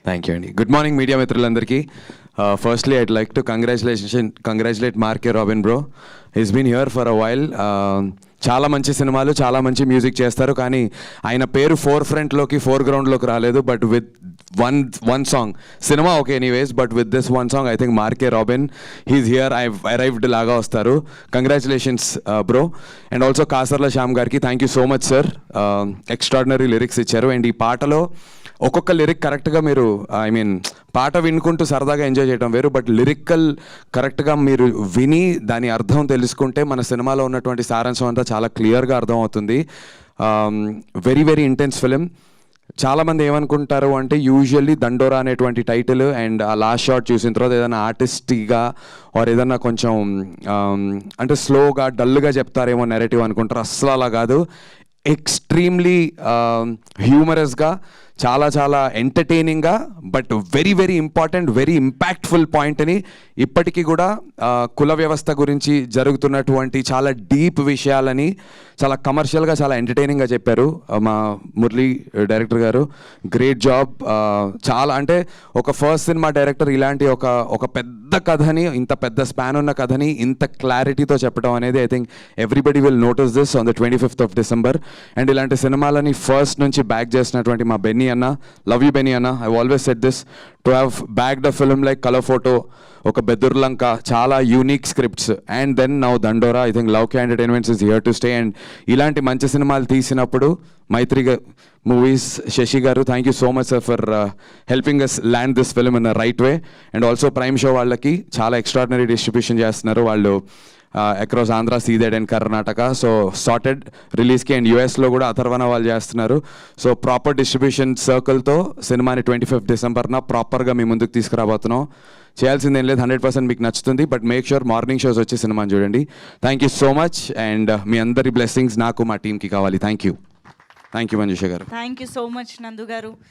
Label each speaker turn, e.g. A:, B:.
A: Thank you అండి. Good morning media మిత్రులందరికీ. Firstly I'd like to congratulate Mark K Robin bro. Is been here for a while. చాలా మంచి సినిమాలు, చాలా మంచి మ్యూజిక్ చేస్తారు, కానీ ఆయన పేరు ఫోర్ గ్రౌండ్లోకి రాలేదు. But with one song, cinema okay anyways, but with this one song I think Mark K Robin he's here, I arrived లాగా వస్తారు. Congratulations bro. And also Kasarla Shyam గారికి thank you so much sir. Extraordinary lyrics ఇచ్చారు. And ఈ పాటలో ఒక్కొక్క lyric కరెక్ట్గా మీరు పాట వినుకుంటూ సరదాగా ఎంజాయ్ చేయడం వేరు, బట్ లిరికల్ కరెక్ట్గా మీరు విని దాని అర్థం తెలుసుకుంటే మన సినిమాలో ఉన్నటువంటి సారాంశం అంతా చాలా క్లియర్గా అర్థమవుతుంది. Very very intense film. చాలామంది ఏమనుకుంటారు అంటే యూజువల్లీ దండోరా అనేటువంటి టైటిల్ అండ్ ఆ లాస్ట్ షాట్ చూసిన తర్వాత ఏదైనా ఆర్టిస్టిక్గా ఆర్ ఏదన్నా కొంచెం అంటే స్లోగా డల్గా చెప్తారేమో నెరేటివ్ అనుకుంటారు. అస్సలు అలా కాదు. ఎక్స్ట్రీమ్లీ హ్యూమరస్గా, చాలా చాలా ఎంటర్టైనింగ్గా, but very very important, very impactful పాయింట్ని ఇప్పటికీ కూడా కుల వ్యవస్థ గురించి జరుగుతున్నటువంటి చాలా డీప్ విషయాలని చాలా కమర్షియల్గా, చాలా ఎంటర్టైనింగ్గా చెప్పారు మా మురళీ డైరెక్టర్ గారు. Great job. చాలా అంటే ఒక ఫస్ట్ సినిమా డైరెక్టర్ ఇలాంటి ఒక పెద్ద కథని, ఇంత పెద్ద స్పాన్ ఉన్న కథని ఇంత క్లారిటీతో చెప్పడం అనేది I think everybody will notice this on the 25th of December. And ఇలాంటి సినిమాలని ఫస్ట్ నుంచి బ్యాక్ చేసినటువంటి మా బెన్నీ అన్న, లవ్ యూ బెన్నీ అన్న. I always said this, to have backed a film like colour photo, ఒక బెదుర్లంక, చాలా unique scripts, and then now Dandora. I think love K entertainments is here to stay. And ఇలాంటి మంచి సినిమాలు తీసినప్పుడు Mythri movies Sashi garu, thank you so much sir for helping us land this film in the right way. And also Prime Show వాళ్ళకి చాలా extraordinary distribution చేస్తున్నారు వాళ్ళు across Andhra, Ceded and Karnataka. So sorted రిలీజ్కి. And యూఎస్లో కూడా అథర్వణ వాళ్ళు చేస్తున్నారు. సో ప్రాపర్ డిస్ట్రిబ్యూషన్ సర్కిల్తో సినిమాని 25th December ప్రాపర్గా మీ ముందుకు తీసుకురాబోతున్నాం. చేయాల్సిందేం లేదు, 100% మీకు నచ్చుతుంది. But make sure morning shows వచ్చి సినిమాని చూడండి. Thank you so much. And మీ అందరి బ్లెస్సింగ్స్ నాకు, మా టీంకి కావాలి. థ్యాంక్ యూ మంజుష గారు.
B: థ్యాంక్ యూ సో మచ్ నందు గారు.